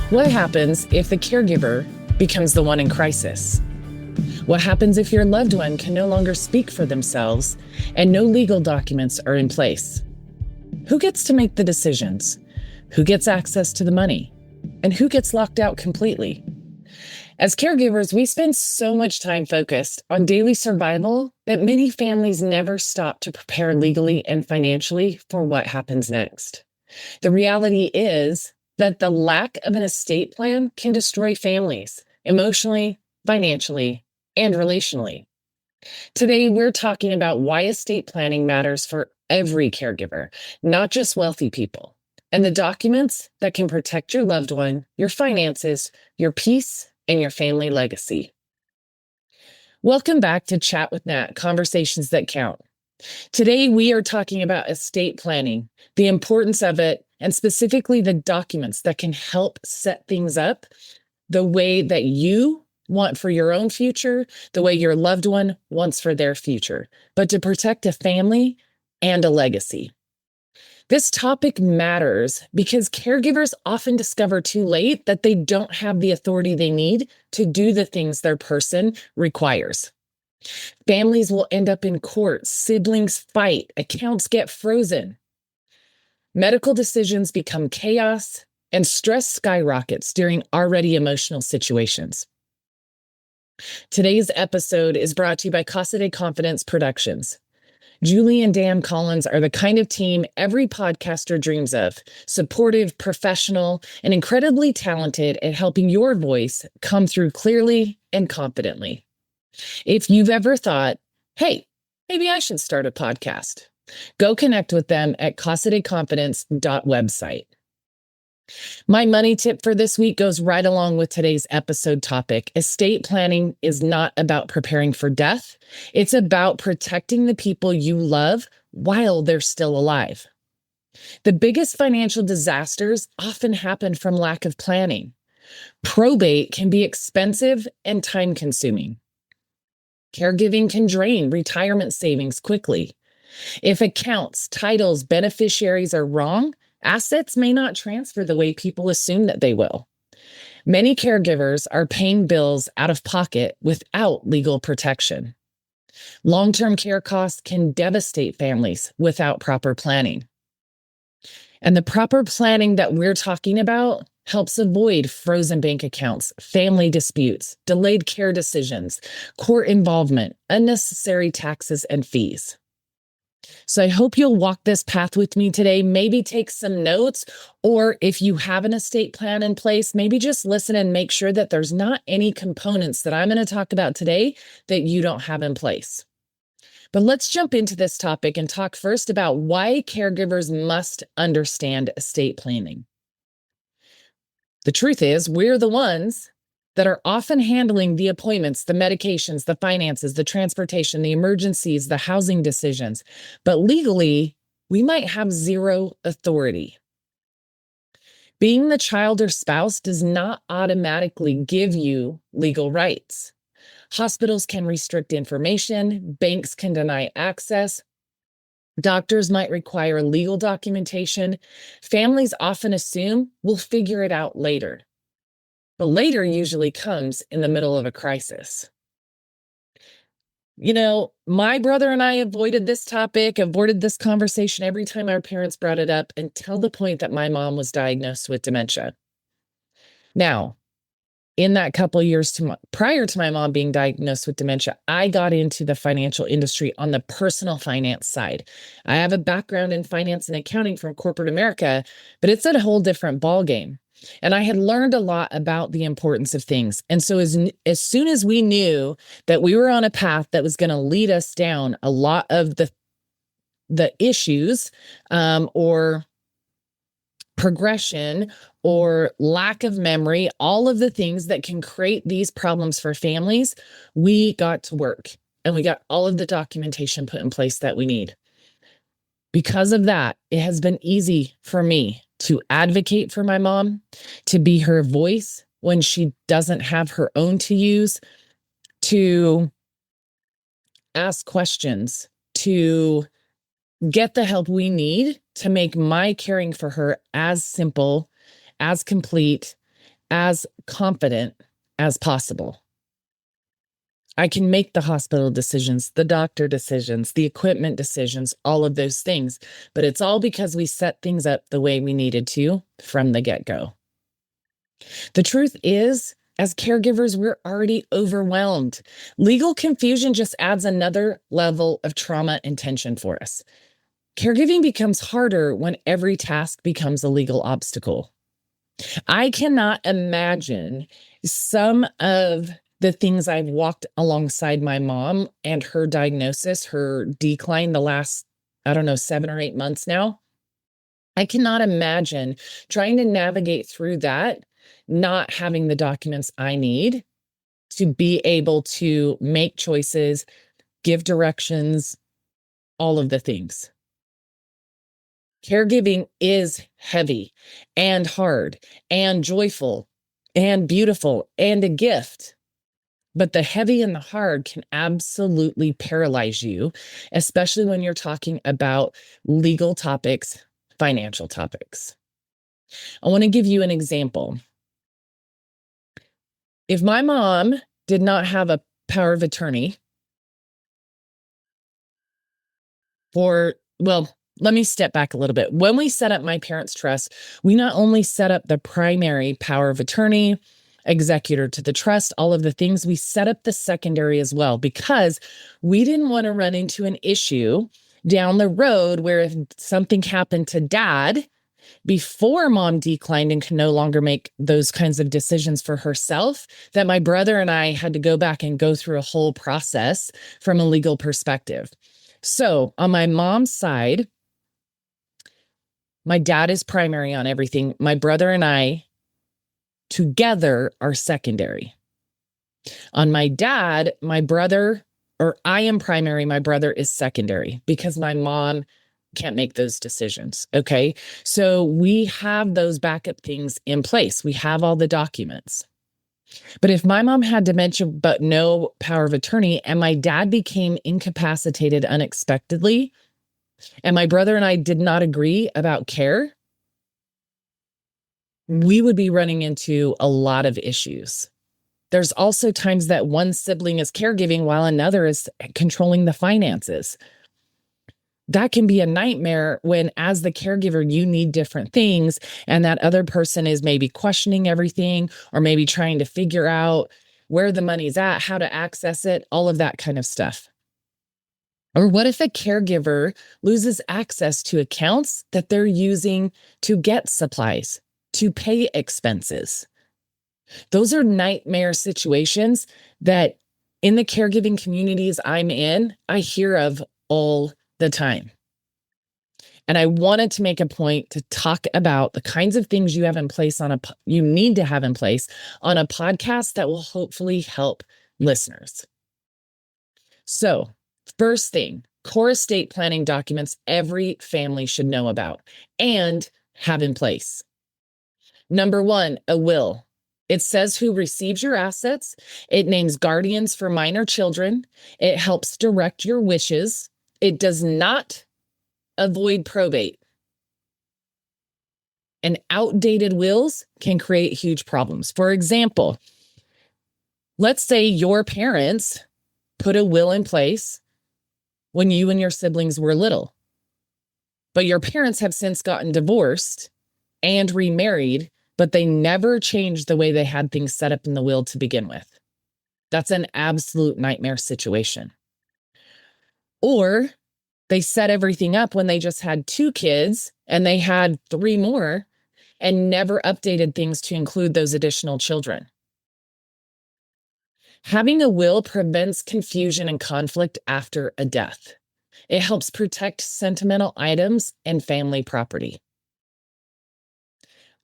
What happens if the caregiver becomes the one in crisis? What happens if your loved one can no longer speak for themselves and no legal documents are in place? Who gets to make the decisions? Who gets access to the money? And who gets locked out completely? As caregivers, we spend so much time focused on daily survival that many families never stop to prepare legally and financially for what happens next. The reality is that the lack of an estate plan can destroy families emotionally, financially, and relationally. Today, we're talking about why estate planning matters for every caregiver, not just wealthy people, and the documents that can protect your loved one, your finances, your peace, and your family legacy. Welcome back to Chat with Nat, Conversations That Count. Today, we are talking about estate planning, the importance of it, and specifically the documents that can help set things up the way that you want for your own future, the way your loved one wants for their future, but to protect a family and a legacy. This topic matters because caregivers often discover too late that they don't have the authority they need to do the things their person requires. Families will end up in court, siblings fight, accounts get frozen. Medical decisions become chaos, and stress skyrockets during already emotional situations. Today's episode is brought to you by Casa de Confidence Productions. Julie and Dan Collins are the kind of team every podcaster dreams of, supportive, professional, and incredibly talented at helping your voice come through clearly and confidently. If you've ever thought, hey, maybe I should start a podcast, go connect with them at casadeconfidence.website. My money tip for this week goes right along with today's episode topic. Estate planning is not about preparing for death. It's about protecting the people you love while they're still alive. The biggest financial disasters often happen from lack of planning. Probate can be expensive and time-consuming. Caregiving can drain retirement savings quickly. If accounts, titles, beneficiaries are wrong, assets may not transfer the way people assume that they will. Many caregivers are paying bills out of pocket without legal protection. Long-term care costs can devastate families without proper planning. And the proper planning that we're talking about helps avoid frozen bank accounts, family disputes, delayed care decisions, court involvement, unnecessary taxes and fees. So I hope you'll walk this path with me today, maybe take some notes, or if you have an estate plan in place, maybe just listen and make sure that there's not any components that I'm going to talk about today that you don't have in place. But let's jump into this topic and talk first about why caregivers must understand estate planning. The truth is, we're the ones that are often handling the appointments, the medications, the finances, the transportation, the emergencies, the housing decisions. But legally, we might have zero authority. Being the child or spouse does not automatically give you legal rights. Hospitals can restrict information, banks can deny access, doctors might require legal documentation. Families often assume we'll figure it out later. But later usually comes in the middle of a crisis. You know, my brother and I avoided this topic, avoided this conversation every time our parents brought it up until the point that my mom was diagnosed with dementia. Now, in that couple of years prior to my mom being diagnosed with dementia, I got into the financial industry on the personal finance side. I have a background in finance and accounting from corporate America, but it's a whole different ballgame. And I had learned a lot about the importance of things. And so as soon as we knew that we were on a path that was going to lead us down a lot of the issues or progression or lack of memory, all of the things that can create these problems for families, we got to work and we got all of the documentation put in place that we need. Because of that, it has been easy for me to advocate for my mom, to be her voice when she doesn't have her own to use, to ask questions, to get the help we need to make my caring for her as simple, as complete, as confident as possible. I can make the hospital decisions, the doctor decisions, the equipment decisions, all of those things. But it's all because we set things up the way we needed to from the get-go. The truth is, as caregivers, we're already overwhelmed. Legal confusion just adds another level of trauma and tension for us. Caregiving becomes harder when every task becomes a legal obstacle. I cannot imagine some of the things I've walked alongside my mom and her diagnosis, her decline the last, 7 or 8 months now. I cannot imagine trying to navigate through that, not having the documents I need to be able to make choices, give directions, all of the things. Caregiving is heavy and hard and joyful and beautiful and a gift. But the heavy and the hard can absolutely paralyze you, especially when you're talking about legal topics, financial topics. I want to give you an example. If my mom did not have a power of attorney let me step back a little bit. When we set up my parents' trust, we not only set up the primary power of attorney, executor to the trust, all of the things, we set up the secondary as well, because we didn't want to run into an issue down the road where if something happened to dad before mom declined and could no longer make those kinds of decisions for herself, that my brother and I had to go back and go through a whole process from a legal perspective. So on my mom's side, my dad is primary on everything. My brother and I together are secondary. On my dad, I am primary, my brother is secondary because my mom can't make those decisions. Okay. So we have those backup things in place. We have all the documents. But if my mom had dementia, but no power of attorney, and my dad became incapacitated unexpectedly, and my brother and I did not agree about care, we would be running into a lot of issues. There's also times that one sibling is caregiving while another is controlling the finances. That can be a nightmare when, as the caregiver, you need different things, and that other person is maybe questioning everything or maybe trying to figure out where the money's at, how to access it, all of that kind of stuff. Or what if a caregiver loses access to accounts that they're using to get supplies, to pay expenses? Those are nightmare situations that in the caregiving communities I'm in, I hear of all the time. And I wanted to make a point to talk about the kinds of things you need to have in place on a podcast that will hopefully help listeners. So, first thing, core estate planning documents every family should know about and have in place. Number 1, a will. It says who receives your assets. It names guardians for minor children. It helps direct your wishes. It does not avoid probate. And outdated wills can create huge problems. For example, let's say your parents put a will in place when you and your siblings were little, but your parents have since gotten divorced and remarried, but they never changed the way they had things set up in the will to begin with. That's an absolute nightmare situation. Or they set everything up when they just had 2 kids and they had 3 more and never updated things to include those additional children. Having a will prevents confusion and conflict after a death. It helps protect sentimental items and family property.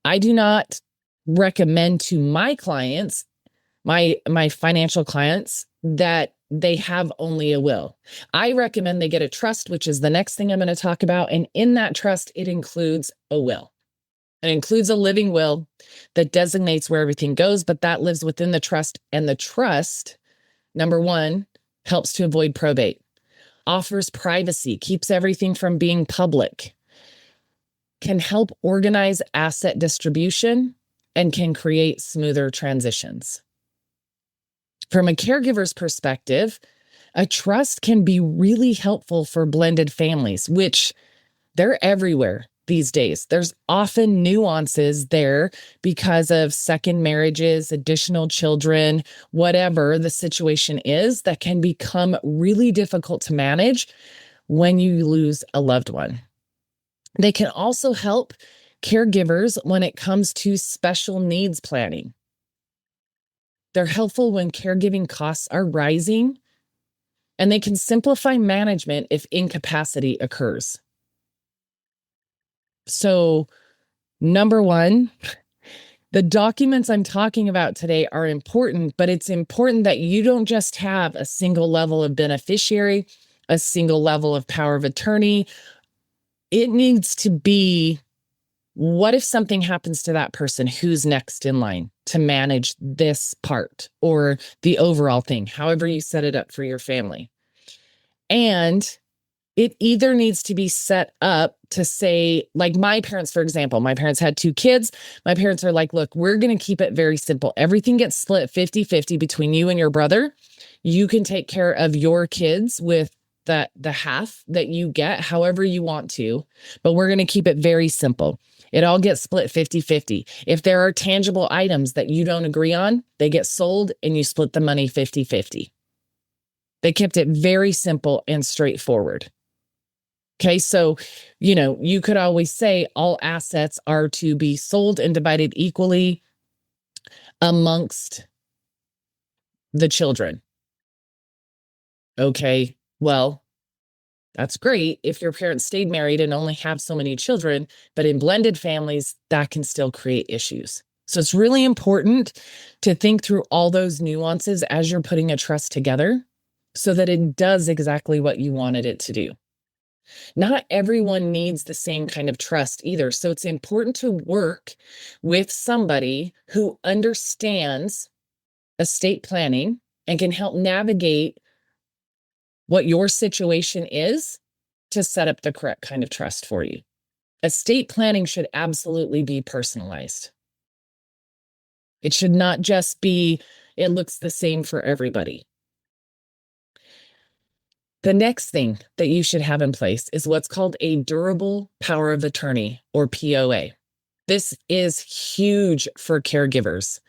I do not recommend to my clients, my financial clients, that they have only a will. I recommend they get a trust, which is the next thing I'm going to talk about. And in that trust, it includes a will. It includes a living will that designates where everything goes, but that lives within the trust. And the trust, number 1, helps to avoid probate, offers privacy, keeps everything from being public, can help organize asset distribution, and can create smoother transitions. From a caregiver's perspective, a trust can be really helpful for blended families, which they're everywhere these days. There's often nuances there because of second marriages, additional children, whatever the situation is, that can become really difficult to manage when you lose a loved one. They can also help caregivers when it comes to special needs planning. They're helpful when caregiving costs are rising, and they can simplify management if incapacity occurs. So, number one, the documents I'm talking about today are important, but it's important that you don't just have a single level of beneficiary, a single level of power of attorney. It needs to be, what if something happens to that person? Who's next in line to manage this part or the overall thing, however you set it up for your family? And it either needs to be set up to say, like my parents, for example, my parents had 2 kids. My parents are like, look, we're going to keep it very simple. Everything gets split 50-50 between you and your brother. You can take care of your kids with the half that you get, however you want to, but we're going to keep it very simple. It all gets split 50-50. If there are tangible items that you don't agree on, they get sold and you split the money 50-50. They kept it very simple and straightforward. Okay, so, you could always say all assets are to be sold and divided equally amongst the children. Okay, well, that's great if your parents stayed married and only have so many children, but in blended families, that can still create issues. So it's really important to think through all those nuances as you're putting a trust together so that it does exactly what you wanted it to do. Not everyone needs the same kind of trust either. So it's important to work with somebody who understands estate planning and can help navigate what your situation is to set up the correct kind of trust for you. Estate planning should absolutely be personalized. It should not just be, it looks the same for everybody. The next thing that you should have in place is what's called a durable power of attorney, or POA. This is huge for caregivers.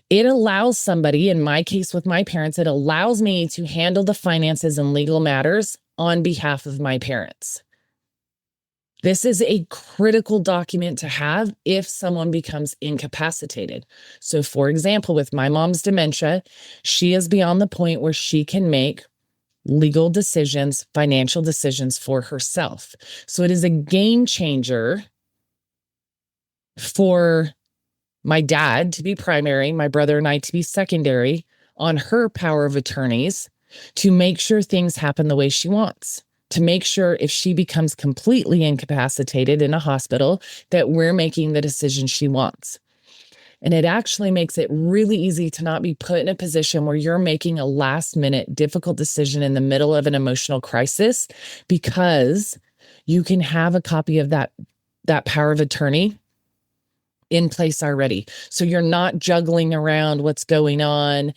It allows somebody, in my case with my parents, it allows me to handle the finances and legal matters on behalf of my parents. This is a critical document to have if someone becomes incapacitated. So, for example, with my mom's dementia, she is beyond the point where she can make legal decisions, financial decisions for herself. So it is a game changer for my dad to be primary, my brother and I to be secondary on her power of attorneys to make sure things happen the way she wants, to make sure if she becomes completely incapacitated in a hospital that we're making the decision she wants. And it actually makes it really easy to not be put in a position where you're making a last minute difficult decision in the middle of an emotional crisis, because you can have a copy of that power of attorney in place already. So you're not juggling around what's going on,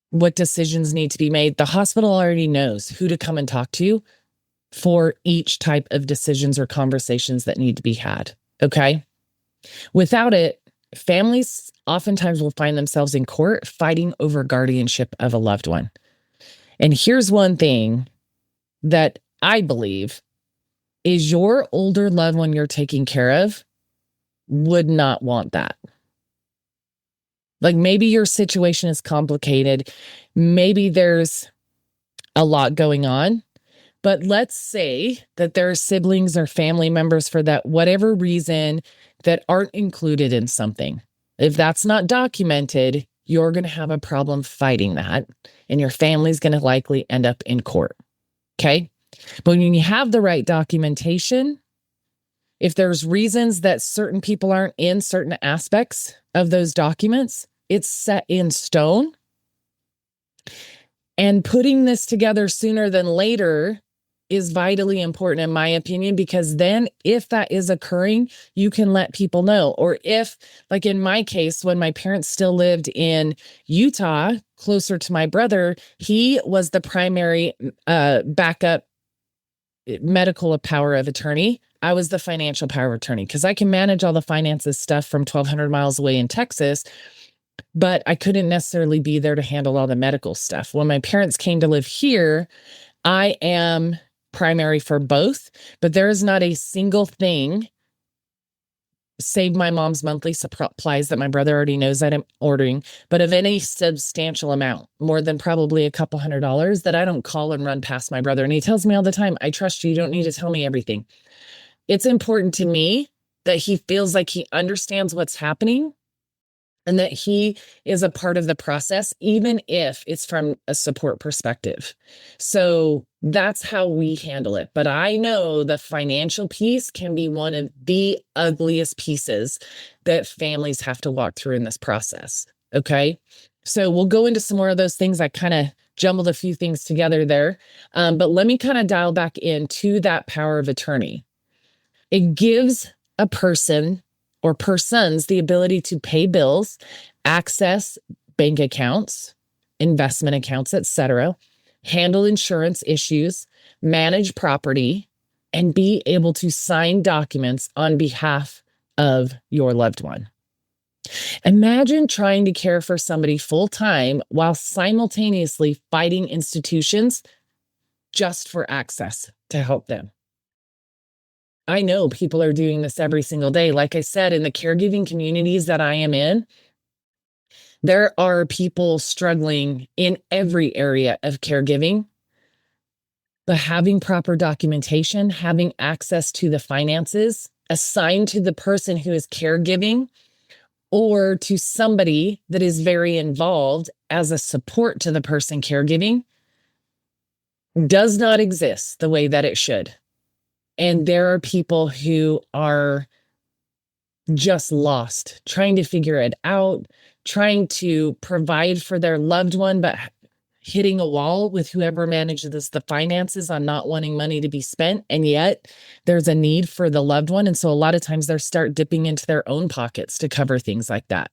what decisions need to be made. The hospital already knows who to come and talk to for each type of decisions or conversations that need to be had. Okay? Without it, families oftentimes will find themselves in court fighting over guardianship of a loved one. And here's one thing that I believe is your older loved one you're taking care of would not want that. Like maybe your situation is complicated. Maybe there's a lot going on. But let's say that there are siblings or family members for that whatever reason that aren't included in something. If that's not documented, you're going to have a problem fighting that, and your family's going to likely end up in court. Okay? But when you have the right documentation, if there's reasons that certain people aren't in certain aspects of those documents, it's set in stone. And putting this together sooner than later is vitally important in my opinion, because then if that is occurring, you can let people know. Or if, like in my case, when my parents still lived in Utah, closer to my brother, he was the primary backup medical power of attorney. I was the financial power of attorney because I can manage all the finances stuff from 1,200 miles away in Texas, but I couldn't necessarily be there to handle all the medical stuff. When my parents came to live here, I am primary for both, but there is not a single thing, save my mom's monthly supplies that my brother already knows that I'm ordering, but of any substantial amount, more than probably a couple $100, that I don't call and run past my brother. And he tells me all the time, I trust you. You don't need to tell me everything. It's important to me that he feels like he understands what's happening and that he is a part of the process, even if it's from a support perspective. So that's how we handle it. But I know the financial piece can be one of the ugliest pieces that families have to walk through in this process. Okay. So we'll go into some more of those things. I kind of jumbled a few things together there. But let me kind of dial back into that power of attorney. It gives a person or persons the ability to pay bills, access bank accounts, investment accounts, etc., handle insurance issues, manage property, and be able to sign documents on behalf of your loved one. Imagine trying to care for somebody full time while simultaneously fighting institutions just for access to help them. I know people are doing this every single day. Like I said, in the caregiving communities that I am in, there are people struggling in every area of caregiving. But having proper documentation, having access to the finances assigned to the person who is caregiving or to somebody that is very involved as a support to the person caregiving does not exist the way that it should. And there are people who are just lost, trying to figure it out, trying to provide for their loved one, but hitting a wall with whoever manages the finances on not wanting money to be spent. And yet there's a need for the loved one. And so a lot of times they start dipping into their own pockets to cover things like that.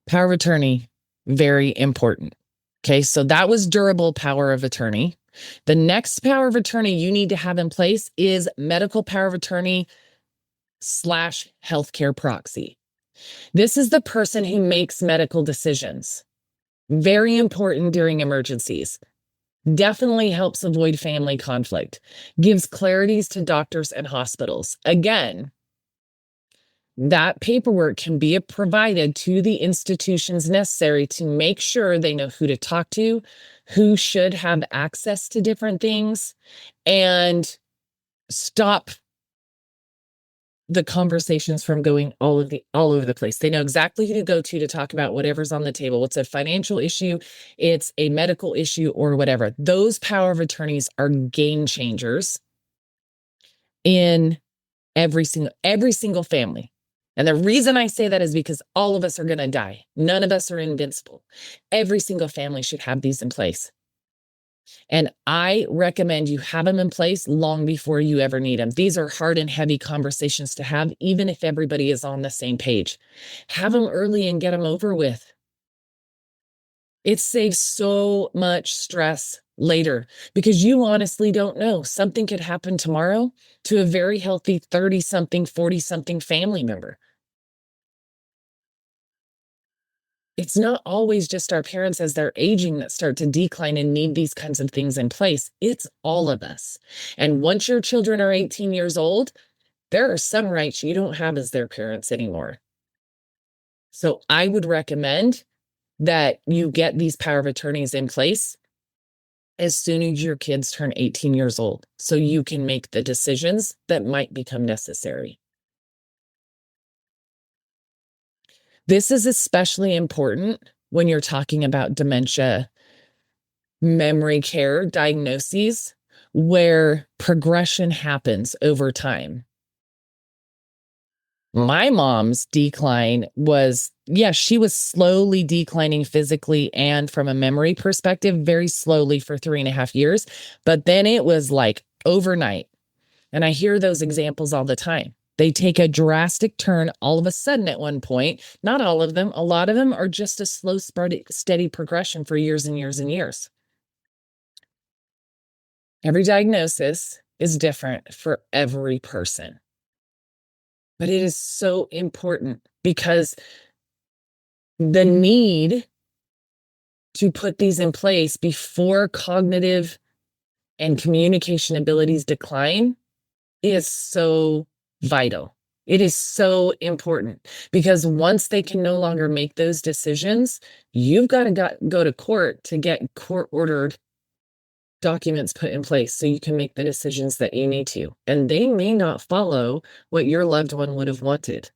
Power of attorney, very important. Okay, so that was durable power of attorney. The next power of attorney you need to have in place is medical power of attorney / healthcare proxy. This is the person who makes medical decisions. Very important during emergencies. Definitely helps avoid family conflict. Gives clarities to doctors and hospitals. Again, that paperwork can be provided to the institutions necessary to make sure they know who to talk to, who should have access to different things, and stop the conversations from going all over the place. They know exactly who to go to talk about whatever's on the table. It's a financial issue, it's a medical issue, or whatever. Those power of attorneys are game changers in every single family. And the reason I say that is because all of us are going to die. None of us are invincible. Every single family should have these in place. And I recommend you have them in place long before you ever need them. These are hard and heavy conversations to have, even if everybody is on the same page. Have them early and get them over with. It saves so much stress later because you honestly don't know. Something could happen tomorrow to a very healthy 30-something, 40-something family member. It's not always just our parents as they're aging that start to decline and need these kinds of things in place. It's all of us. And once your children are 18 years old, there are some rights you don't have as their parents anymore. So I would recommend that you get these power of attorneys in place as soon as your kids turn 18 years old, so you can make the decisions that might become necessary. This is especially important when you're talking about dementia, memory care diagnoses, where progression happens over time. My mom's decline was, yeah, she was slowly declining physically and from a memory perspective, very slowly for 3.5 years. But then it was like overnight. And I hear those examples all the time. They take a drastic turn all of a sudden at one point. Not all of them. A lot of them are just a slow, steady progression for years and years and years. Every diagnosis is different for every person. But it is so important because the need to put these in place before cognitive and communication abilities decline is so vital. It is so important because once they can no longer make those decisions, you've got to go to court to get court-ordered documents put in place so you can make the decisions that you need to. And they may not follow what your loved one would have wanted.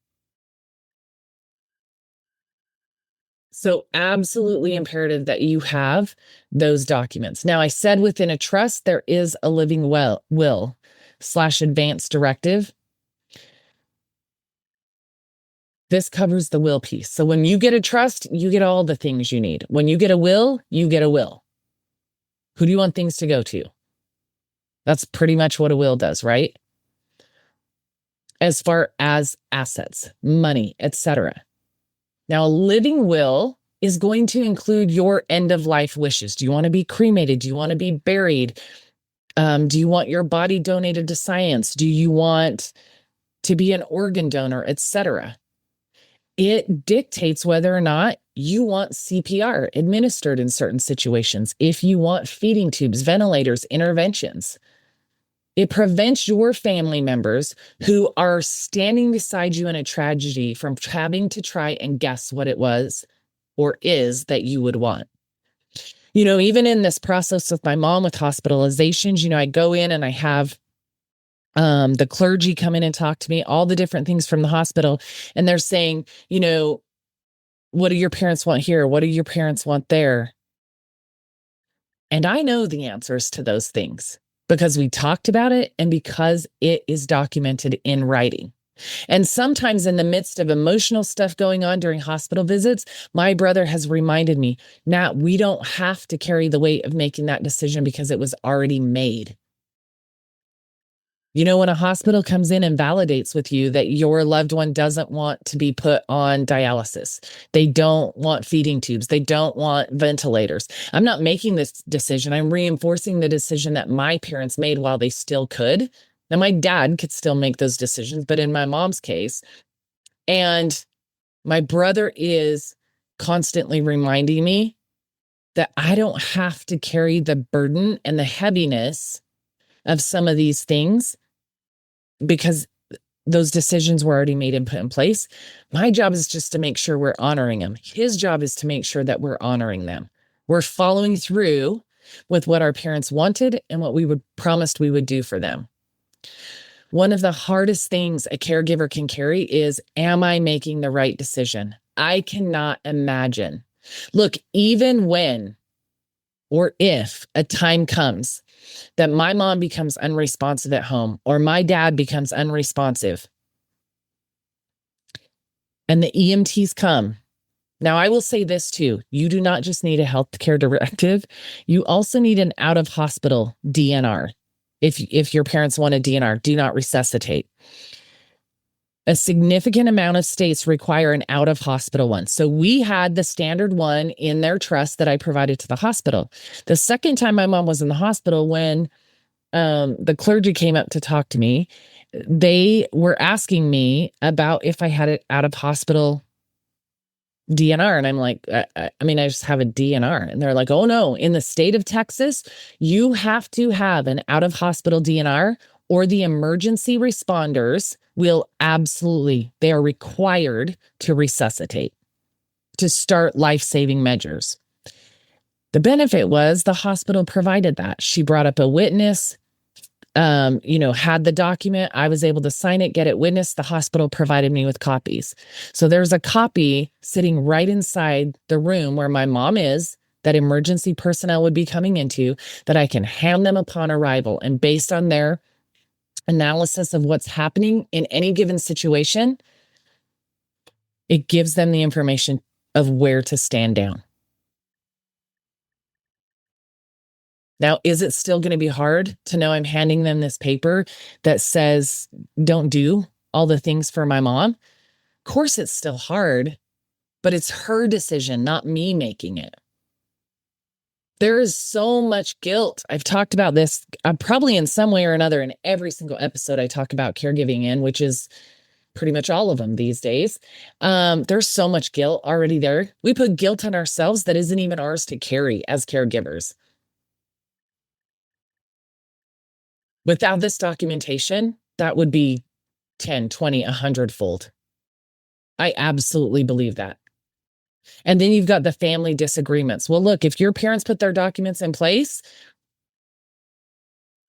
So absolutely imperative that you have those documents. Now, I said within a trust, there is a living will / advance directive. This covers the will piece. So when you get a trust, you get all the things you need. When you get a will, you get a will. Who do you want things to go to? That's pretty much what a will does, right? As far as assets, money, etc. Now, a living will is going to include your end of life wishes. Do you want to be cremated? Do you want to be buried? Do you want your body donated to science? Do you want to be an organ donor, etc.? It dictates whether or not you want CPR administered in certain situations, if you want feeding tubes, ventilators, interventions. It prevents your family members who are standing beside you in a tragedy from having to try and guess what it was or is that you would want. You know, even in this process with my mom with hospitalizations, you know, I go in and I have the clergy come in and talk to me, all the different things from the hospital. And they're saying, you know, what do your parents want here? What do your parents want there? And I know the answers to those things because we talked about it and because it is documented in writing. And sometimes in the midst of emotional stuff going on during hospital visits, my brother has reminded me, Nat, we don't have to carry the weight of making that decision because it was already made. You know, when a hospital comes in and validates with you that your loved one doesn't want to be put on dialysis, they don't want feeding tubes, they don't want ventilators. I'm not making this decision. I'm reinforcing the decision that my parents made while they still could. Now, my dad could still make those decisions, but in my mom's case, and my brother is constantly reminding me that I don't have to carry the burden and the heaviness of some of these things because those decisions were already made and put in place. My job is just to make sure we're honoring them. His job is to make sure that we're honoring them. We're following through with what our parents wanted and what we would promised we would do for them. One of the hardest things a caregiver can carry is, am I making the right decision? I cannot imagine. Look, even when or if a time comes that my mom becomes unresponsive at home or my dad becomes unresponsive and the EMTs come. Now, I will say this too. You do not just need a healthcare directive. You also need an out-of-hospital DNR. If your parents want a DNR, do not resuscitate. A significant amount of states require an out-of-hospital one. So we had the standard one in their trust that I provided to the hospital. The second time my mom was in the hospital, when the clergy came up to talk to me, they were asking me about if I had an out-of-hospital DNR. And I'm like, I just have a DNR. And they're like, oh no, in the state of Texas, you have to have an out-of-hospital DNR or the emergency responders will absolutely, they are required to resuscitate, to start life-saving measures. The benefit was the hospital provided that. She brought up a witness, had the document. I was able to sign it, get it witnessed. The hospital provided me with copies. So there's a copy sitting right inside the room where my mom is, that emergency personnel would be coming into, that I can hand them upon arrival. And based on their analysis of what's happening in any given situation, It gives them the information of where to stand down. Now, is it still going to be hard to know I'm handing them this paper that says, don't do all the things for my mom? Of course, it's still hard, but it's her decision, not me making it. There is so much guilt. I've talked about this probably in some way or another in every single episode I talk about caregiving in, which is pretty much all of them these days. There's so much guilt already there. We put guilt on ourselves that isn't even ours to carry as caregivers. Without this documentation, that would be 10, 20, 100-fold. I absolutely believe that. And then you've got the family disagreements. Well, look, if your parents put their documents in place,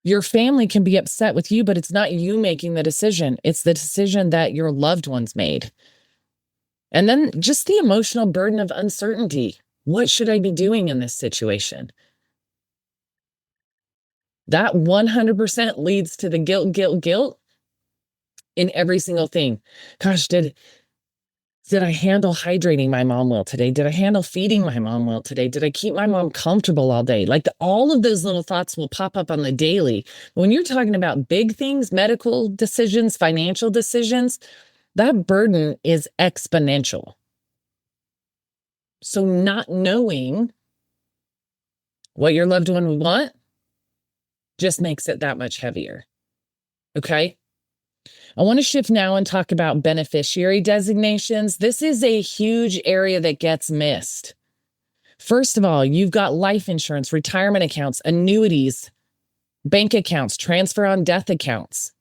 your family can be upset with you, but it's not you making the decision. It's the decision that your loved ones made. And then just the emotional burden of uncertainty. What should I be doing in this situation? That 100% leads to the guilt in every single thing. Gosh, did I handle hydrating my mom well today? Did I handle feeding my mom well today? Did I keep my mom comfortable all day? Like all of those little thoughts will pop up on the daily. When you're talking about big things, medical decisions, financial decisions, that burden is exponential. So not knowing what your loved one would want just makes it that much heavier. Okay? I want to shift now and talk about beneficiary designations. This is a huge area that gets missed. First of all, you've got life insurance, retirement accounts, annuities, bank accounts, transfer on death accounts.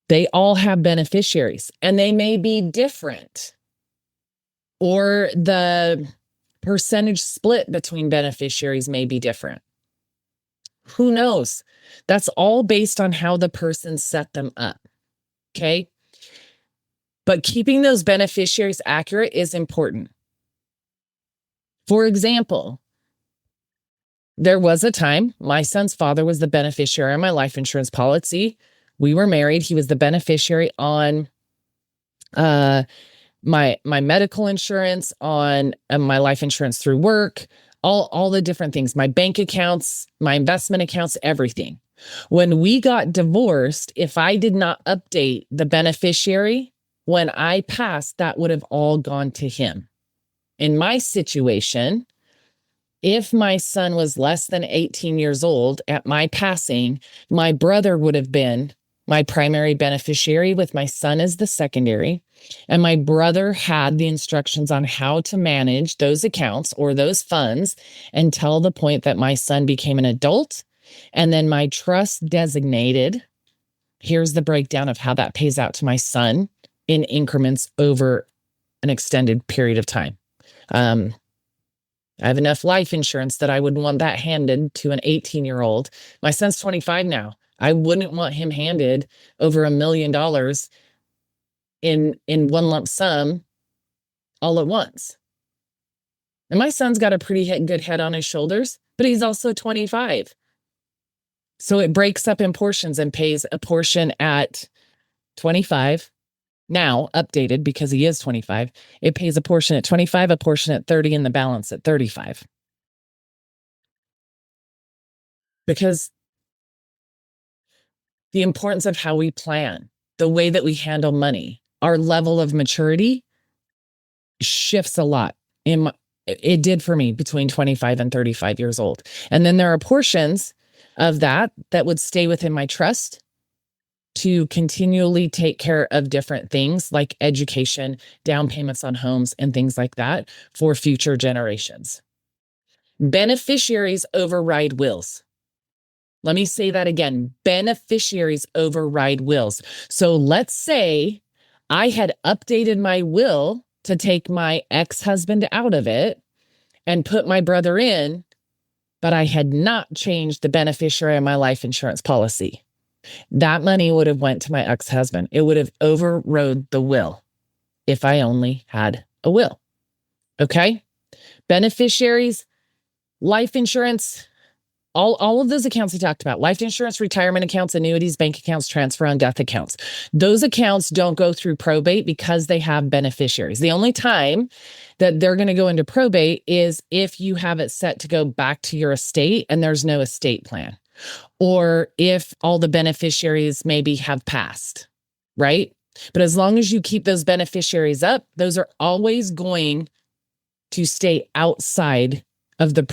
They all have beneficiaries, and they may be different. Or the percentage split between beneficiaries may be different. Who knows? That's all based on how the person set them up. Okay. But keeping those beneficiaries accurate is important. For example, there was a time my son's father was the beneficiary on my life insurance policy. We were married. He was the beneficiary on my medical insurance, on my life insurance through work, all the different things, my bank accounts, my investment accounts, everything. When we got divorced, if I did not update the beneficiary, when I passed, that would have all gone to him. In my situation, if my son was less than 18 years old at my passing, my brother would have been my primary beneficiary with my son as the secondary. And my brother had the instructions on how to manage those accounts or those funds until the point that my son became an adult. And then my trust designated, here's the breakdown of how that pays out to my son in increments over an extended period of time. I have enough life insurance that I would want that handed to an 18-year-old. My son's 25 now. I wouldn't want him handed over $1 million in one lump sum all at once. And my son's got a pretty good head on his shoulders, but he's also 25. So it breaks up in portions and pays a portion at 25. Now updated because he is 25. It pays a portion at 25, a portion at 30, and the balance at 35. Because the importance of how we plan, the way that we handle money, our level of maturity shifts a lot. It did for me between 25 and 35 years old. And then there are portions of that would stay within my trust to continually take care of different things like education, down payments on homes, and things like that for future generations. Beneficiaries override wills. Let me say that again. Beneficiaries override wills. So let's say I had updated my will to take my ex-husband out of it and put my brother in, but I had not changed the beneficiary of my life insurance policy. That money would have went to my ex-husband. It would have overrode the will if I only had a will. Okay? Beneficiaries, life insurance, All of those accounts we talked about, life insurance, retirement accounts, annuities, bank accounts, transfer and death accounts. Those accounts don't go through probate because they have beneficiaries. The only time that they're going to go into probate is if you have it set to go back to your estate and there's no estate plan, or if all the beneficiaries maybe have passed, right? But as long as you keep those beneficiaries up, those are always going to stay outside of the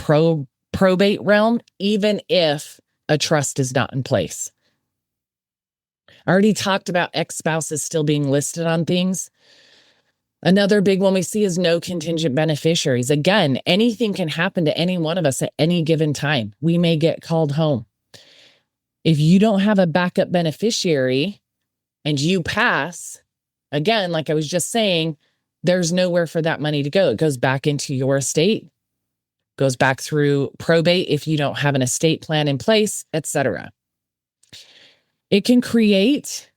probate realm, even if a trust is not in place. I already talked about ex-spouses still being listed on things. Another big one we see is no contingent beneficiaries. Again, anything can happen to any one of us at any given time. We may get called home. If you don't have a backup beneficiary and you pass, again, like I was just saying, there's nowhere for that money to go. It goes back into your estate, goes back through probate if you don't have an estate plan in place, etc. It can create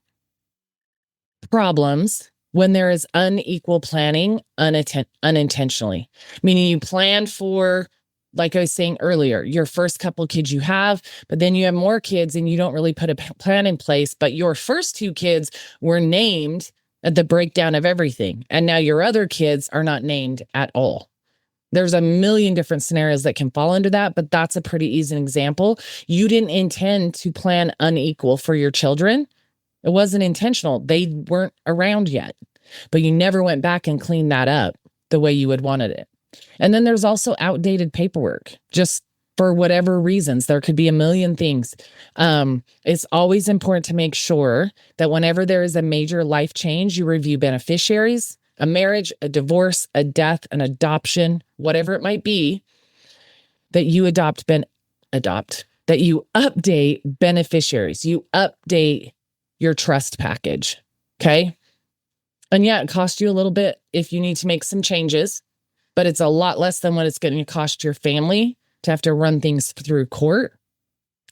problems when there is unequal planning unintentionally, meaning you plan for, like I was saying earlier, your first couple kids you have, but then you have more kids and you don't really put a plan in place, but your first two kids were named at the breakdown of everything, and now your other kids are not named at all. There's a million different scenarios that can fall into that, but that's a pretty easy example. You didn't intend to plan unequal for your children. It wasn't intentional. They weren't around yet, but you never went back and cleaned that up the way you had wanted it. And then there's also outdated paperwork, just for whatever reasons. There could be a million things. It's always important to make sure that whenever there is a major life change, you review beneficiaries, a marriage, a divorce, a death, an adoption, whatever it might be, that you that you update beneficiaries, you update your trust package. Okay. And yeah, it costs you a little bit if you need to make some changes, but it's a lot less than what it's going to cost your family to have to run things through court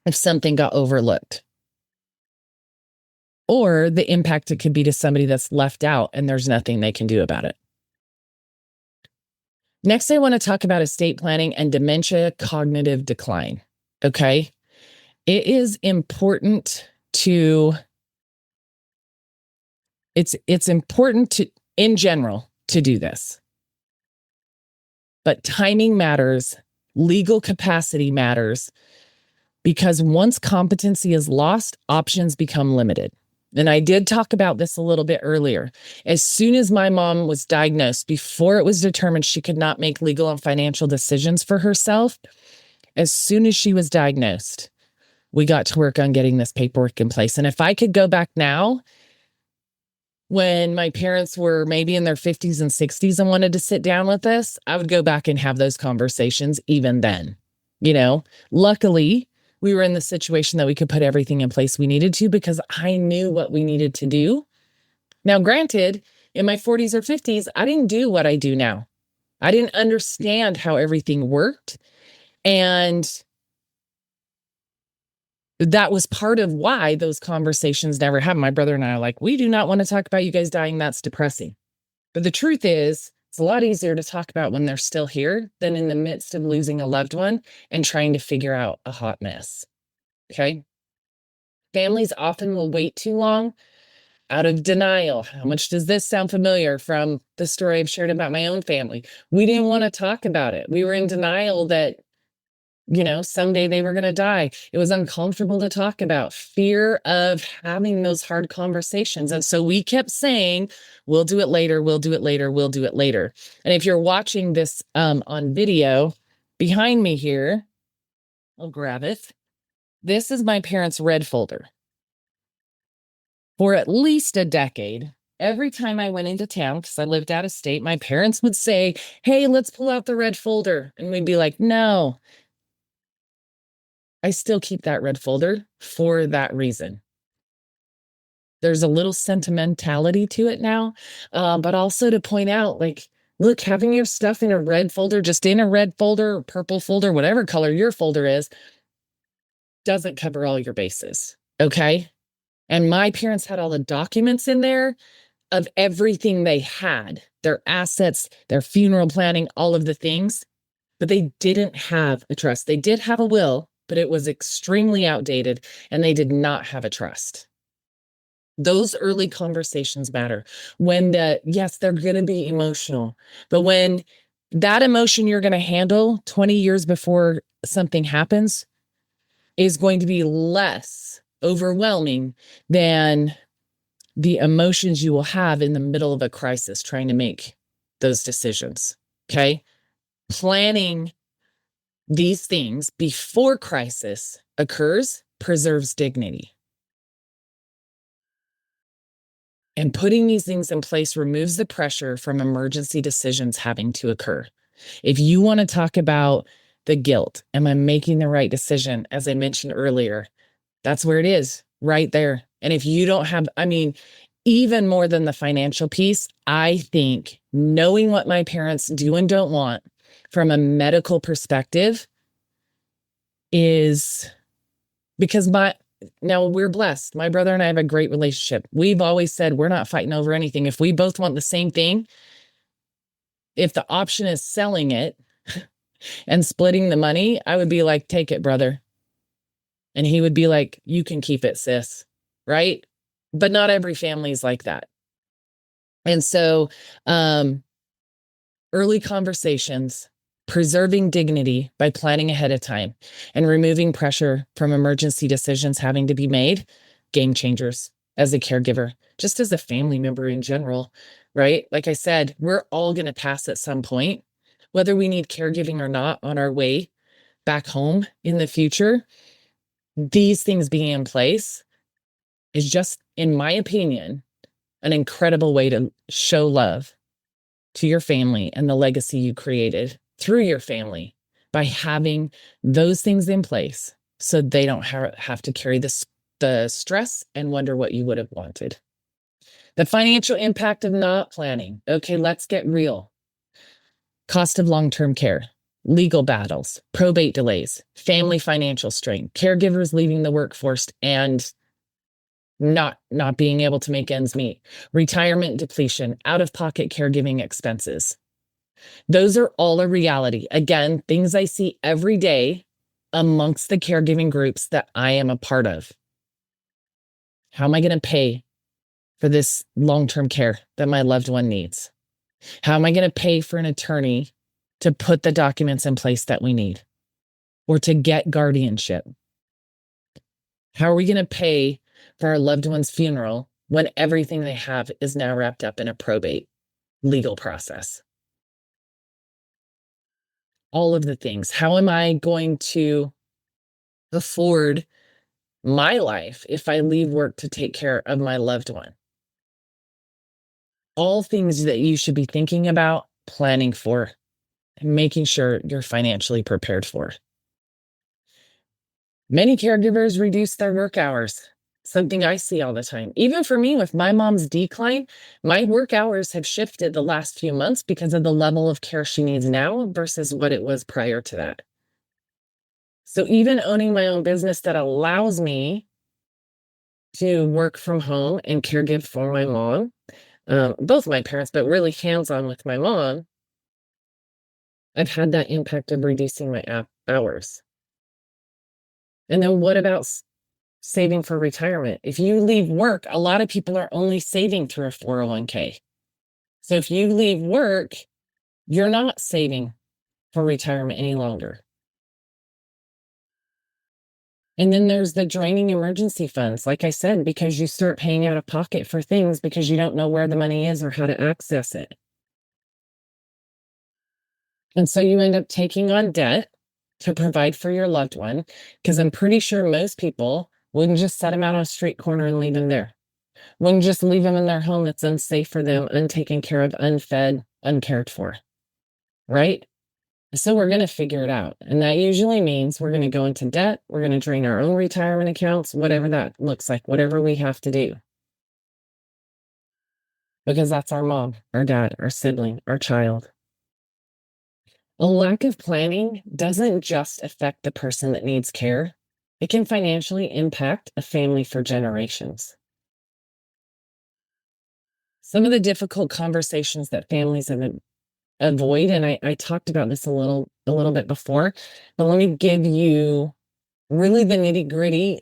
if something got overlooked, or the impact it could be to somebody that's left out and there's nothing they can do about it. Next, I want to talk about estate planning and dementia cognitive decline. Okay. It is important it's important to, in general, to do this. But timing matters, legal capacity matters, because once competency is lost, options become limited. And I did talk about this a little bit earlier. As soon as my mom was diagnosed, before it was determined she could not make legal and financial decisions for herself, as soon as she was diagnosed, we got to work on getting this paperwork in place. And if I could go back now, when my parents were maybe in their 50s and 60s and wanted to sit down with us, I would go back and have those conversations even then. You know, luckily, we were in the situation that we could put everything in place we needed to because I knew what we needed to do. Now, granted, in my 40s or 50s, I didn't do what I do now. I didn't understand how everything worked. And that was part of why those conversations never happened. My brother and I are like, we do not want to talk about you guys dying. That's depressing. But the truth is, it's a lot easier to talk about when they're still here than in the midst of losing a loved one and trying to figure out a hot mess. Okay. Families often will wait too long out of denial. How much does this sound familiar from the story I've shared about my own family? We didn't want to talk about it. We were in denial that, you know, someday they were going to die. It was uncomfortable to talk about, fear of having those hard conversations. And so we kept saying, we'll do it later. We'll do it later. We'll do it later. And if you're watching this on video behind me here, I'll grab it. This is my parents' red folder. For at least a decade, every time I went into town, because I lived out of state, my parents would say, hey, let's pull out the red folder. And we'd be like, no. I still keep that red folder for that reason. There's a little sentimentality to it now, but also to point out, like, look, having your stuff in a red folder, just in a red folder, or purple folder, whatever color your folder is, doesn't cover all your bases, okay? And my parents had all the documents in there of everything they had, their assets, their funeral planning, all of the things, but they didn't have a trust. They did have a will, but it was extremely outdated and they did not have a trust. Those early conversations matter. Yes, they're going to be emotional, but when that emotion you're going to handle 20 years before something happens is going to be less overwhelming than the emotions you will have in the middle of a crisis trying to make those decisions. Okay. Planning these things before crisis occurs preserves dignity. And putting these things in place removes the pressure from emergency decisions having to occur. If you want to talk about the guilt, am I making the right decision? As I mentioned earlier, that's where it is, right there. And if you don't have, even more than the financial piece, I think knowing what my parents do and don't want from a medical perspective is because now we're blessed. My brother and I have a great relationship. We've always said we're not fighting over anything. If we both want the same thing, if the option is selling it and splitting the money, I would be like, take it, brother. And he would be like, you can keep it, sis. Right? But not every family is like that. And so, early conversations, preserving dignity by planning ahead of time and removing pressure from emergency decisions having to be made, game changers as a caregiver, just as a family member in general, right? Like I said, we're all going to pass at some point, whether we need caregiving or not on our way back home in the future. These things being in place is just, in my opinion, an incredible way to show love to your family and the legacy you created through your family by having those things in place so they don't have to carry the stress and wonder what you would have wanted. The financial impact of not planning. Okay, let's get real. Cost of long-term care, legal battles, probate delays, family financial strain, caregivers leaving the workforce and not being able to make ends meet, retirement depletion, out-of-pocket caregiving expenses. Those are all a reality. Again, things I see every day amongst the caregiving groups that I am a part of. How am I going to pay for this long-term care that my loved one needs? How am I going to pay for an attorney to put the documents in place that we need or to get guardianship? How are we going to pay for our loved one's funeral when everything they have is now wrapped up in a probate legal process? All of the things. How am I going to afford my life if I leave work to take care of my loved one? All things that you should be thinking about, planning for, and making sure you're financially prepared for. Many caregivers reduce their work hours. Something I see all the time. Even for me, with my mom's decline, my work hours have shifted the last few months because of the level of care she needs now versus what it was prior to that. So even owning my own business that allows me to work from home and caregive for my mom, both my parents, but really hands-on with my mom, I've had that impact of reducing my hours. And then what about saving for retirement? If you leave work, a lot of people are only saving through a 401k. So if you leave work, you're not saving for retirement any longer. And then there's the draining emergency funds, like I said, because you start paying out of pocket for things because you don't know where the money is or how to access it. And so you end up taking on debt to provide for your loved one, because I'm pretty sure most people wouldn't just set them out on a street corner and leave them there. Wouldn't just leave them in their home that's unsafe for them, untaken care of, unfed, uncared for, right? So we're going to figure it out. And that usually means we're going to go into debt. We're going to drain our own retirement accounts, whatever that looks like, whatever we have to do. Because that's our mom, our dad, our sibling, our child. A lack of planning doesn't just affect the person that needs care. It can financially impact a family for generations. Some of the difficult conversations that families avoid, and I talked about this a little bit before, but let me give you really the nitty-gritty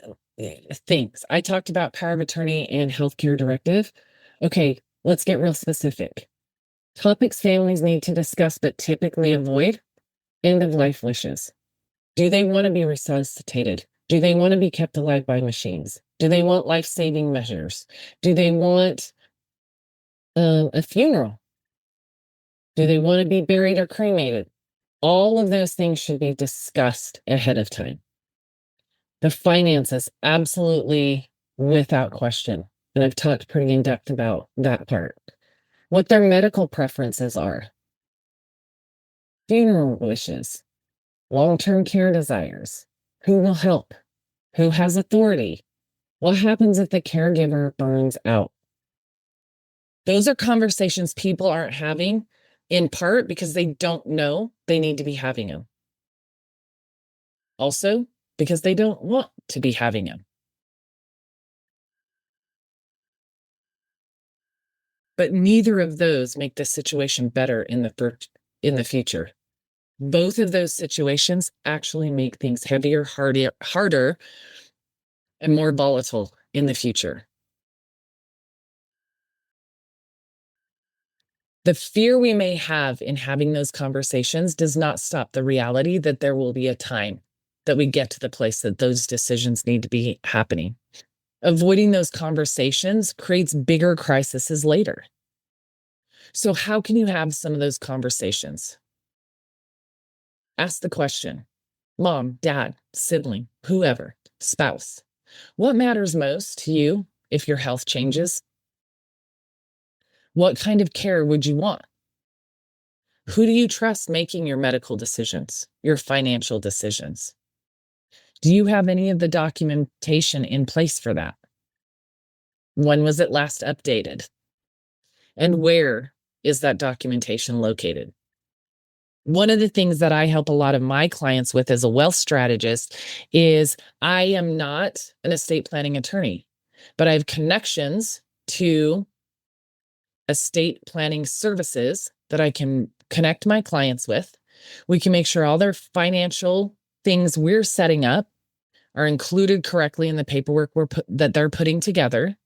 things. I talked about power of attorney and healthcare directive. Okay, let's get real specific. Topics families need to discuss but typically avoid: end of life wishes. Do they want to be resuscitated? Do they want to be kept alive by machines? Do they want life-saving measures? Do they want a funeral? Do they want to be buried or cremated? All of those things should be discussed ahead of time. The finances, absolutely without question. And I've talked pretty in depth about that part. What their medical preferences are, funeral wishes, long-term care desires, who will help, who has authority, what happens if the caregiver burns out. Those are conversations people aren't having, in part because they don't know they need to be having them. Also, because they don't want to be having them. But neither of those make the situation better in the future. Both of those situations actually make things heavier, harder, and more volatile in the future. The fear we may have in having those conversations does not stop the reality that there will be a time that we get to the place that those decisions need to be happening. Avoiding those conversations creates bigger crises later. So how can you have some of those conversations? Ask the question: mom, dad, sibling, whoever, spouse, what matters most to you if your health changes? What kind of care would you want? Who do you trust making your medical decisions, your financial decisions? Do you have any of the documentation in place for that? When was it last updated? And where is that documentation located? One of the things that I help a lot of my clients with as a wealth strategist is I am not an estate planning attorney, but I have connections to estate planning services that I can connect my clients with. We can make sure all their financial things we're setting up are included correctly in the paperwork that they're putting together.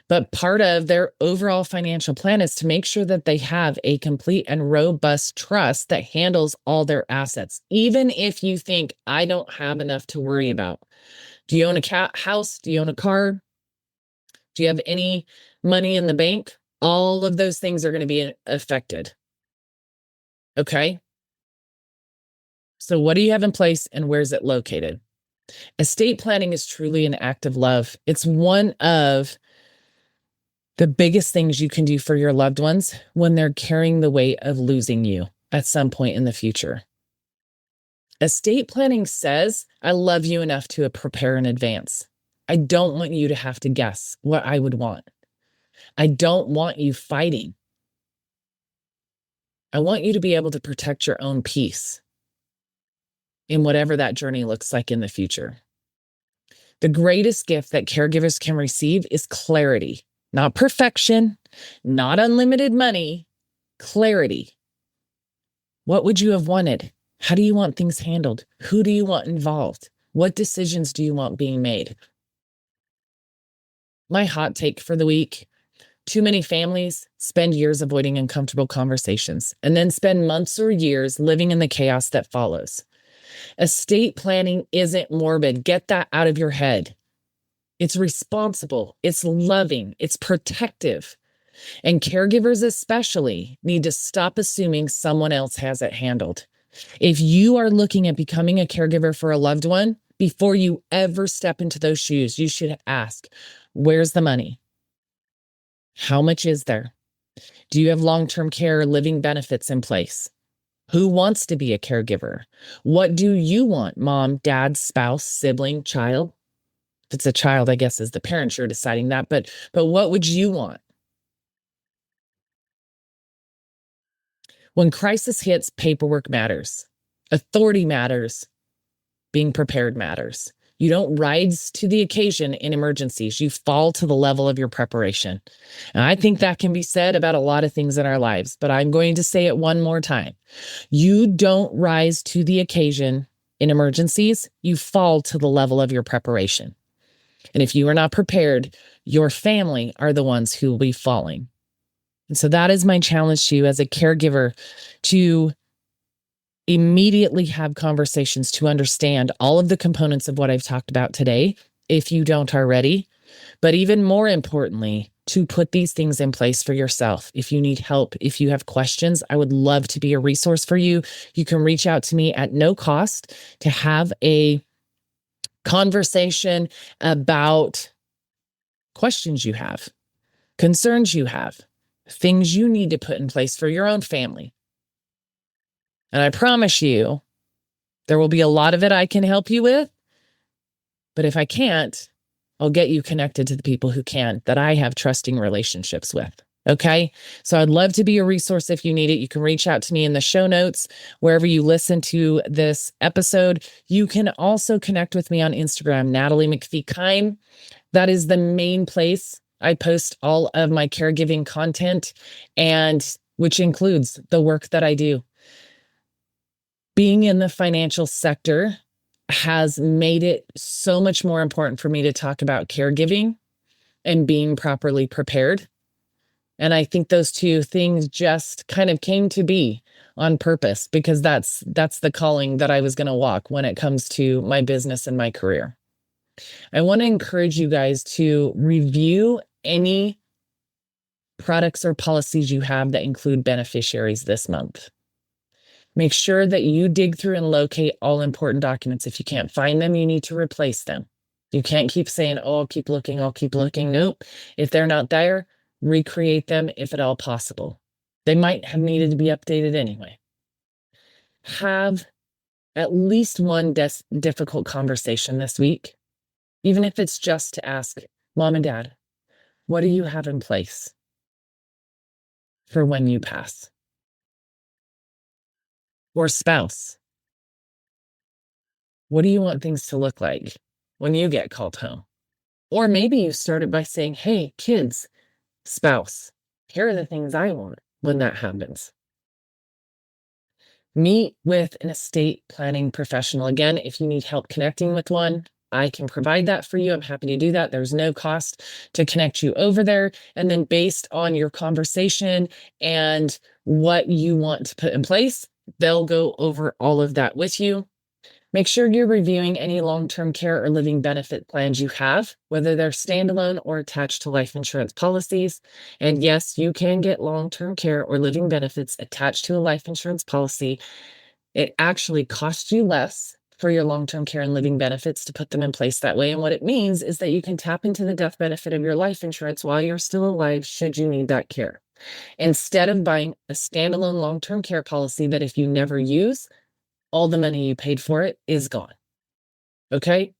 But part of their overall financial plan is to make sure that they have a complete and robust trust that handles all their assets. Even if you think, I don't have enough to worry about. Do you own a house? Do you own a car? Do you have any money in the bank? All of those things are going to be affected. Okay. So what do you have in place and where's it located? Estate planning is truly an act of love. It's one of the biggest things you can do for your loved ones when they're carrying the weight of losing you at some point in the future. Estate planning says, I love you enough to prepare in advance. I don't want you to have to guess what I would want. I don't want you fighting. I want you to be able to protect your own peace in whatever that journey looks like in the future. The greatest gift that caregivers can receive is clarity, not perfection, not unlimited money, clarity. What would you have wanted? How do you want things handled? Who do you want involved? What decisions do you want being made? My hot take for the week: too many families spend years avoiding uncomfortable conversations and then spend months or years living in the chaos that follows. Estate planning isn't morbid. Get that out of your head. It's responsible, it's loving, it's protective. And caregivers especially need to stop assuming someone else has it handled. If you are looking at becoming a caregiver for a loved one, before you ever step into those shoes, you should ask, where's the money? How much is there? Do you have long-term care or living benefits in place? Who wants to be a caregiver? What do you want? Mom, dad, spouse, sibling, child? If it's a child, I guess is the parents you're deciding that, but what would you want? When crisis hits, paperwork matters. Authority matters. Being prepared matters. You don't rise to the occasion in emergencies. You fall to the level of your preparation. And I think that can be said about a lot of things in our lives, but I'm going to say it one more time. You don't rise to the occasion in emergencies, you fall to the level of your preparation. And if you are not prepared, your family are the ones who will be falling. And so that is my challenge to you as a caregiver, to immediately have conversations to understand all of the components of what I've talked about today, if you don't already. But even more importantly, to put these things in place for yourself. If you need help, if you have questions, I would love to be a resource for you. You can reach out to me at no cost to have a conversation about questions you have, concerns you have, things you need to put in place for your own family. And I promise you, there will be a lot of it I can help you with. But if I can't, I'll get you connected to the people who can, that I have trusting relationships with. Okay. So I'd love to be a resource if you need it. You can reach out to me in the show notes, wherever you listen to this episode. You can also connect with me on Instagram, Natalie Kime. That is the main place I post all of my caregiving content, and which includes the work that I do. Being in the financial sector has made it so much more important for me to talk about caregiving and being properly prepared. And I think those two things just kind of came to be on purpose, because that's the calling that I was going to walk when it comes to my business and my career. I want to encourage you guys to review any products or policies you have that include beneficiaries this month. Make sure that you dig through and locate all important documents. If you can't find them, you need to replace them. You can't keep saying, oh, I'll keep looking, I'll keep looking. Nope. If they're not there, recreate them if at all possible. They might have needed to be updated anyway. Have at least one difficult conversation this week, even if it's just to ask mom and dad, what do you have in place for when you pass? Or spouse, what do you want things to look like when you get called home? Or maybe you started by saying, hey, kids, spouse, here are the things I want when that happens. Meet with an estate planning professional. Again, if you need help connecting with one, I can provide that for you. I'm happy to do that. There's no cost to connect you over there. And then based on your conversation and what you want to put in place, they'll go over all of that with you. Make sure you're reviewing any long-term care or living benefit plans you have, whether they're standalone or attached to life insurance policies. And yes, you can get long-term care or living benefits attached to a life insurance policy. It actually costs you less for your long-term care and living benefits to put them in place that way. And what it means is that you can tap into the death benefit of your life insurance while you're still alive, should you need that care, instead of buying a standalone long-term care policy that if you never use, all the money you paid for it is gone. Okay?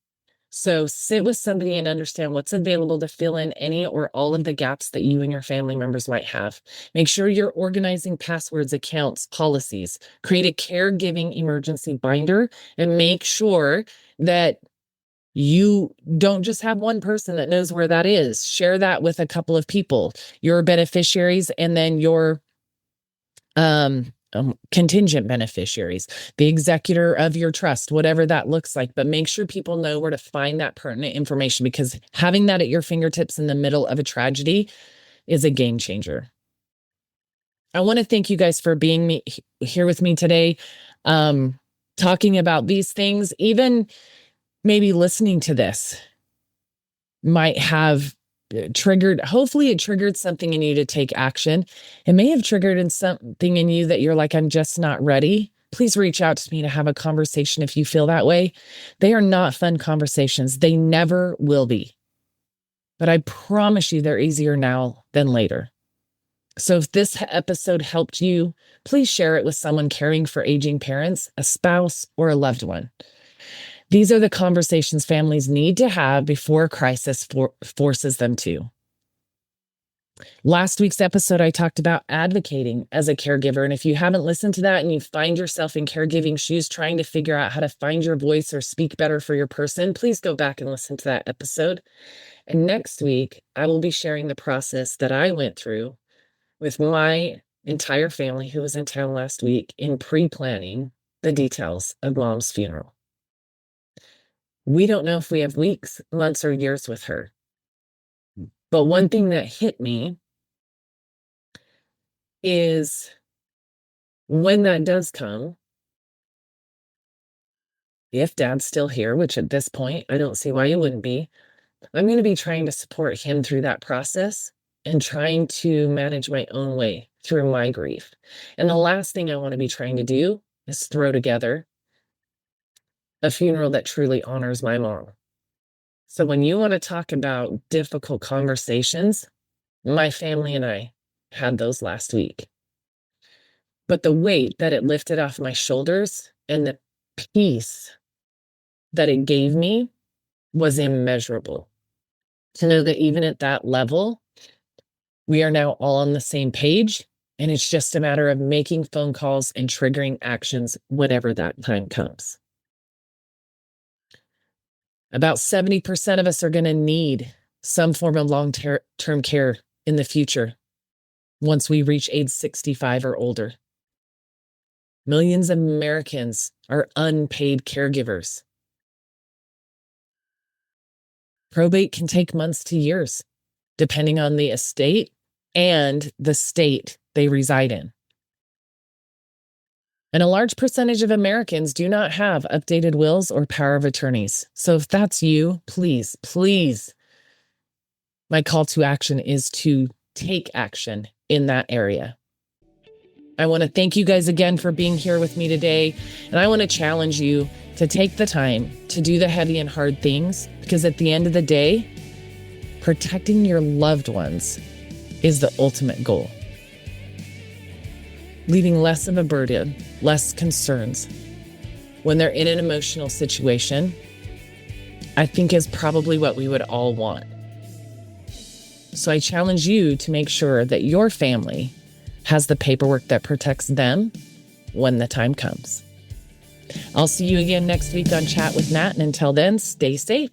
So sit with somebody and understand what's available to fill in any or all of the gaps that you and your family members might have. Make sure you're organizing passwords, accounts, policies. Create a caregiving emergency binder, and make sure that you don't just have one person that knows where that is. Share that with a couple of people, your beneficiaries, and then your contingent beneficiaries, the executor of your trust, whatever that looks like. But make sure people know where to find that pertinent information, because having that at your fingertips in the middle of a tragedy is a game changer. I want to thank you guys for being here with me today, talking about these things. Even maybe listening to this might have triggered, hopefully it triggered something in you to take action. It may have triggered in something in you that you're like, I'm just not ready. Please reach out to me to have a conversation if you feel that way. They are not fun conversations. They never will be. But I promise you they're easier now than later. So if this episode helped you, please share it with someone caring for aging parents, a spouse, or a loved one. These are the conversations families need to have before crisis forces them to. Last week's episode, I talked about advocating as a caregiver. And if you haven't listened to that and you find yourself in caregiving shoes trying to figure out how to find your voice or speak better for your person, please go back and listen to that episode. And next week, I will be sharing the process that I went through with my entire family who was in town last week in pre-planning the details of Mom's funeral. We don't know if we have weeks, months, or years with her. But one thing that hit me is when that does come, if Dad's still here, which at this point, I don't see why he wouldn't be, I'm going to be trying to support him through that process and trying to manage my own way through my grief. And the last thing I want to be trying to do is throw together a funeral that truly honors my mom. So when you want to talk about difficult conversations, my family and I had those last week. But the weight that it lifted off my shoulders and the peace that it gave me was immeasurable. To know that even at that level, we are now all on the same page, and it's just a matter of making phone calls and triggering actions whenever that time comes. About 70% of us are going to need some form of long-term care in the future once we reach age 65 or older. Millions of Americans are unpaid caregivers. Probate can take months to years, depending on the estate and the state they reside in. And a large percentage of Americans do not have updated wills or power of attorneys. So if that's you, please, please, my call to action is to take action in that area. I want to thank you guys again for being here with me today. And I want to challenge you to take the time to do the heavy and hard things, because at the end of the day, protecting your loved ones is the ultimate goal. Leaving less of a burden, less concerns when they're in an emotional situation, I think is probably what we would all want. So I challenge you to make sure that your family has the paperwork that protects them when the time comes. I'll see you again next week on Chat with Nat, and until then, stay safe.